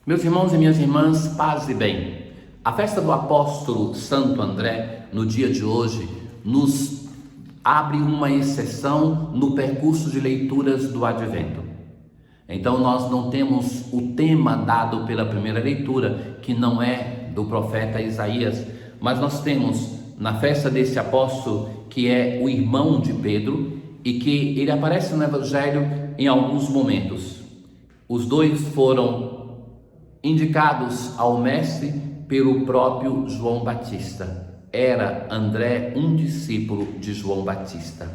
Meus irmãos e minhas irmãs, paz e bem. A festa do apóstolo Santo André, no dia de hoje, nos abre uma exceção no percurso de leituras do Advento. Então nós não temos o tema dado pela primeira leitura, que não é do profeta Isaías, mas nós temos na festa desse apóstolo, que é o irmão de Pedro, e que ele aparece no Evangelho em alguns momentos. Os dois foram indicados ao mestre pelo próprio João Batista. Era André um discípulo de João Batista.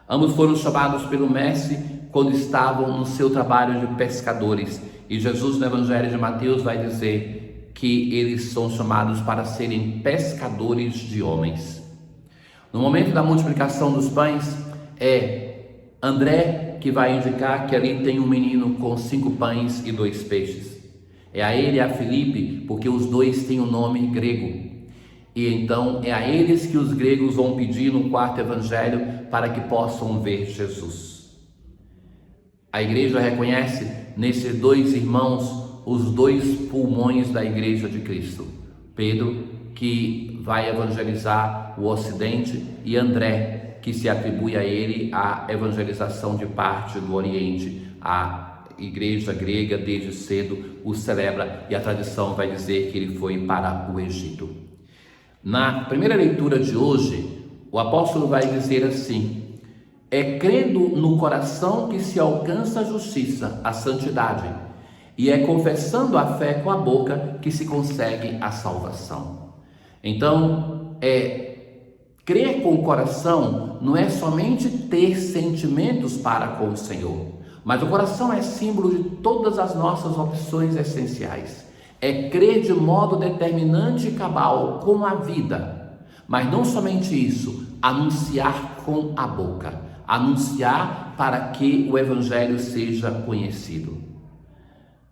Ambos foram chamados pelo mestre quando estavam no seu trabalho de pescadores. E Jesus, no Evangelho de Mateus, vai dizer que eles são chamados para serem pescadores de homens. No momento da multiplicação dos pães, é André que vai indicar que ali tem um menino com 5 pães e 2 peixes. É a ele e a Filipe, porque os dois têm um nome grego. E então é a eles que os gregos vão pedir no quarto evangelho para que possam ver Jesus. A igreja reconhece nesses dois irmãos os dois pulmões da igreja de Cristo. Pedro, que vai evangelizar o Ocidente, e André, que se atribui a ele a evangelização de parte do Oriente. A igreja grega desde cedo o celebra e a tradição vai dizer que ele foi para o Egito. Na primeira leitura de hoje, o apóstolo vai dizer assim: é crendo no coração que se alcança a justiça, a santidade, e é confessando a fé com a boca que se consegue a salvação. Então, crer com o coração não é somente ter sentimentos para com o Senhor, mas o coração é símbolo de todas as nossas opções essenciais. É crer de modo determinante e cabal com a vida, mas não somente isso, anunciar com a boca, anunciar para que o Evangelho seja conhecido.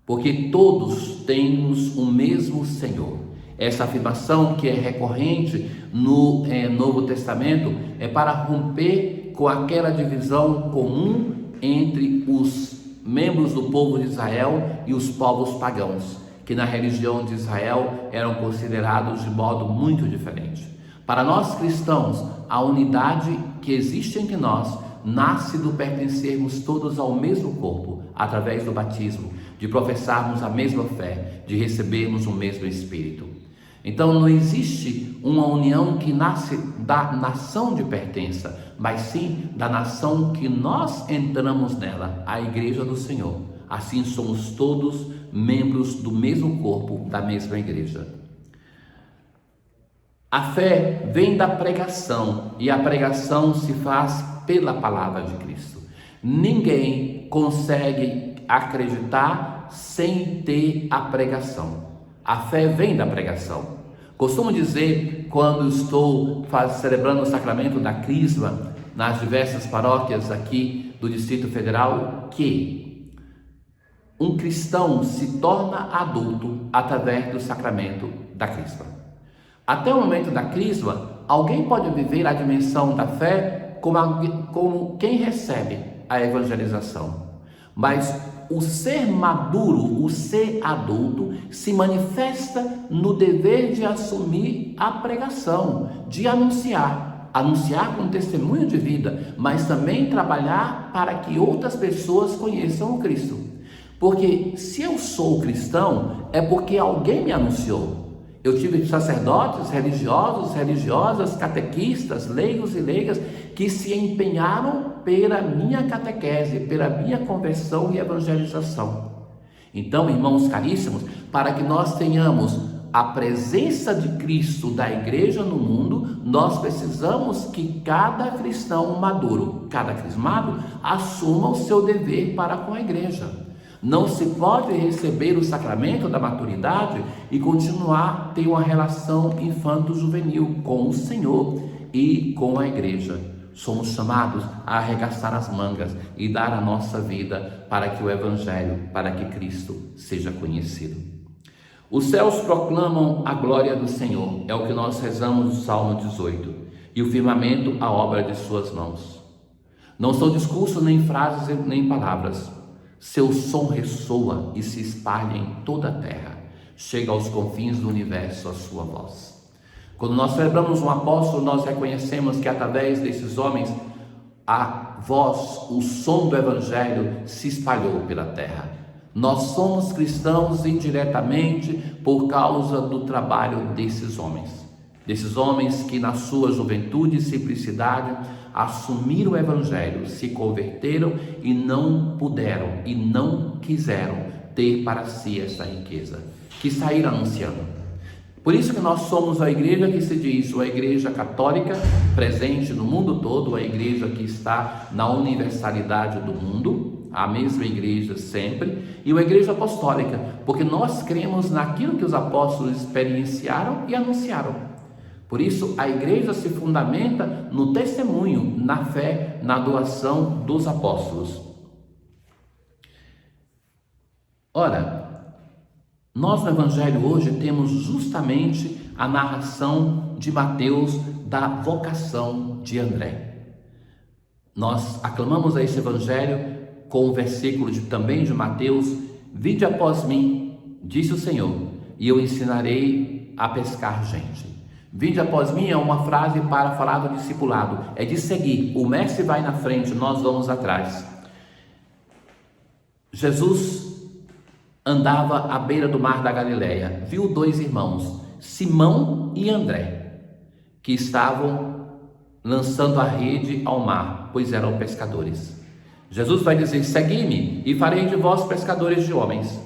Porque todos temos o mesmo Senhor. Essa afirmação que é recorrente no Novo Testamento é para romper com aquela divisão comum entre os membros do povo de Israel e os povos pagãos, que na religião de Israel eram considerados de modo muito diferente. Para nós cristãos, a unidade que existe entre nós nasce do pertencermos todos ao mesmo corpo, através do batismo, de professarmos a mesma fé, de recebermos o mesmo Espírito. Então não existe uma união que nasce da nação de pertença, mas sim da nação que nós entramos nela, a igreja do Senhor. Assim somos todos membros do mesmo corpo, da mesma igreja. A fé vem da pregação e a pregação se faz pela palavra de Cristo. Ninguém consegue acreditar sem ter a pregação. A fé vem da pregação. Costumo dizer, quando estou celebrando o sacramento da Crisma nas diversas paróquias aqui do Distrito Federal, que um cristão se torna adulto através do sacramento da Crisma. Até o momento da Crisma, alguém pode viver a dimensão da fé como quem recebe a evangelização. Mas o ser maduro, o ser adulto, se manifesta no dever de assumir a pregação, de anunciar com testemunho de vida, mas também trabalhar para que outras pessoas conheçam o Cristo. Porque se eu sou cristão, é porque alguém me anunciou. Eu tive sacerdotes, religiosos, religiosas, catequistas, leigos e leigas que se empenharam pela minha catequese, pela minha conversão e evangelização. Então, irmãos caríssimos, para que nós tenhamos a presença de Cristo da igreja no mundo, nós precisamos que cada cristão maduro, cada crismado, assuma o seu dever para com a igreja. Não se pode receber o sacramento da maturidade e continuar a ter uma relação infanto-juvenil com o Senhor e com a igreja. Somos chamados a arregaçar as mangas e dar a nossa vida para que o Evangelho, para que Cristo seja conhecido. Os céus proclamam a glória do Senhor, é o que nós rezamos no Salmo 18, e o firmamento a obra de suas mãos. Não são discursos nem frases nem palavras, Seu som ressoa e se espalha em toda a terra. Chega aos confins do universo a sua voz. Quando nós celebramos um apóstolo, nós reconhecemos que através desses homens, a voz, o som do evangelho se espalhou pela terra. Nós somos cristãos indiretamente por causa do trabalho desses homens que na sua juventude e simplicidade assumiram o evangelho, se converteram e não puderam e não quiseram ter para si essa riqueza, que saíram anunciando. Por isso que nós somos a igreja que se diz uma igreja católica presente no mundo todo, a igreja que está na universalidade do mundo, a mesma igreja sempre, e uma igreja apostólica, porque nós cremos naquilo que os apóstolos experienciaram e anunciaram. Por isso a igreja se fundamenta no testemunho, na fé, na doação dos apóstolos. Ora, nós no Evangelho hoje temos justamente a narração de Mateus da vocação de André. Nós aclamamos a esse Evangelho com o versículo também de Mateus: vinde após mim, disse o Senhor, e eu ensinarei a pescar gente. Vinde após mim é uma frase para falar do discipulado, é de seguir. O mestre vai na frente, nós vamos atrás. Jesus andava à beira do mar da Galileia, viu dois irmãos, Simão e André, que estavam lançando a rede ao mar, pois eram pescadores. Jesus vai dizer: segui-me e farei de vós pescadores de homens.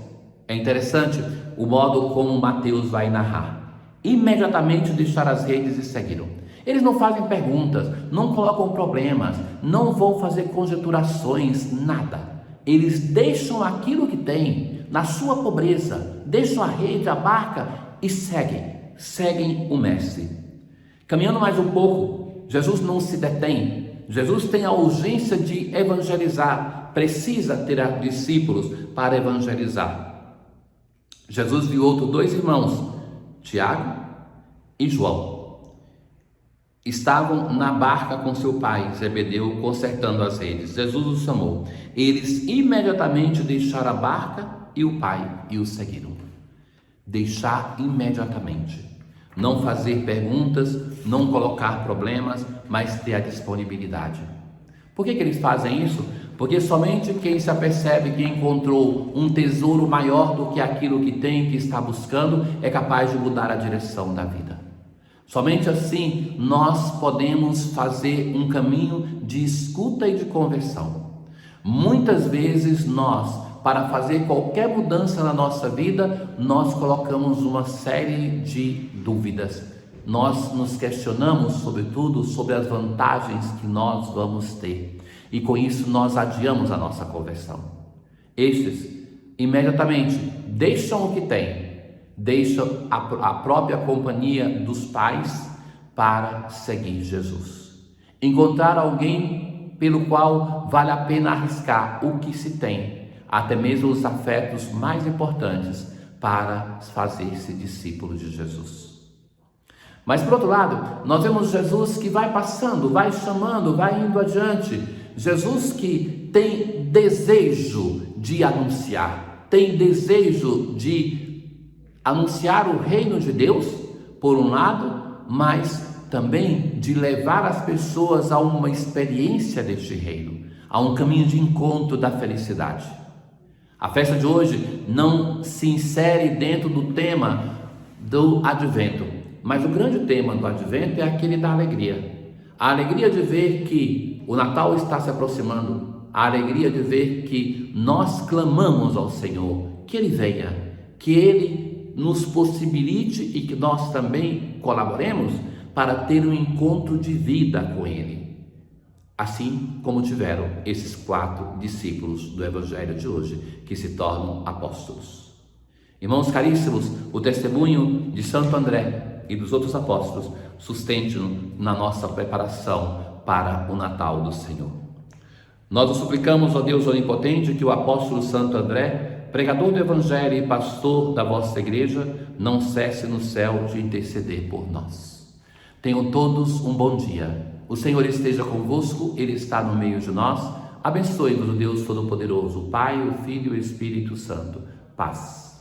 É interessante o modo como Mateus vai narrar. Imediatamente deixaram as redes e seguiram. Eles não fazem perguntas, não colocam problemas, não vão fazer conjeturações, nada. Eles deixam aquilo que têm, na sua pobreza, deixam a rede, a barca e seguem o mestre. Caminhando mais um pouco, Jesus não se detém. Jesus tem a urgência de evangelizar, precisa ter discípulos para evangelizar. Jesus viu outros dois irmãos, Tiago e João. Estavam na barca com seu pai, Zebedeu, consertando as redes. Jesus os chamou. Eles imediatamente deixaram a barca e o pai e o seguiram. Deixar imediatamente. Não fazer perguntas, não colocar problemas, mas ter a disponibilidade. Por que eles fazem isso? Porque somente quem se apercebe que encontrou um tesouro maior do que aquilo que tem, que está buscando, é capaz de mudar a direção da vida. Somente assim nós podemos fazer um caminho de escuta e de conversão. Muitas vezes nós, para fazer qualquer mudança na nossa vida, nós colocamos uma série de dúvidas. Nós nos questionamos, sobretudo, sobre as vantagens que nós vamos ter. E com isso nós adiamos a nossa conversão. Estes, imediatamente, deixam o que têm, deixam a própria companhia dos pais para seguir Jesus. Encontrar alguém pelo qual vale a pena arriscar o que se tem, até mesmo os afetos mais importantes, para fazer-se discípulo de Jesus. Mas por outro lado, nós vemos Jesus que vai passando, vai chamando, vai indo adiante. Jesus que tem desejo de anunciar, tem desejo de anunciar o reino de Deus, por um lado, mas também de levar as pessoas a uma experiência deste reino, a um caminho de encontro da felicidade. A festa de hoje não se insere dentro do tema do Advento, mas o grande tema do Advento é aquele da alegria. A alegria de ver que o Natal está se aproximando, a alegria de ver que nós clamamos ao Senhor, que Ele venha, que Ele nos possibilite e que nós também colaboremos para ter um encontro de vida com Ele, assim como tiveram esses 4 discípulos do Evangelho de hoje, que se tornam apóstolos. Irmãos caríssimos, o testemunho de Santo André e dos outros apóstolos sustente-nos na nossa preparação para o Natal do Senhor. Nós o suplicamos, ó Deus onipotente, que o apóstolo Santo André, pregador do Evangelho e pastor da vossa igreja, não cesse no céu de interceder por nós. Tenham todos um bom dia. O Senhor esteja convosco, Ele está no meio de nós. Abençoe-vos o Deus Todo-Poderoso, o Pai, o Filho e o Espírito Santo. Paz.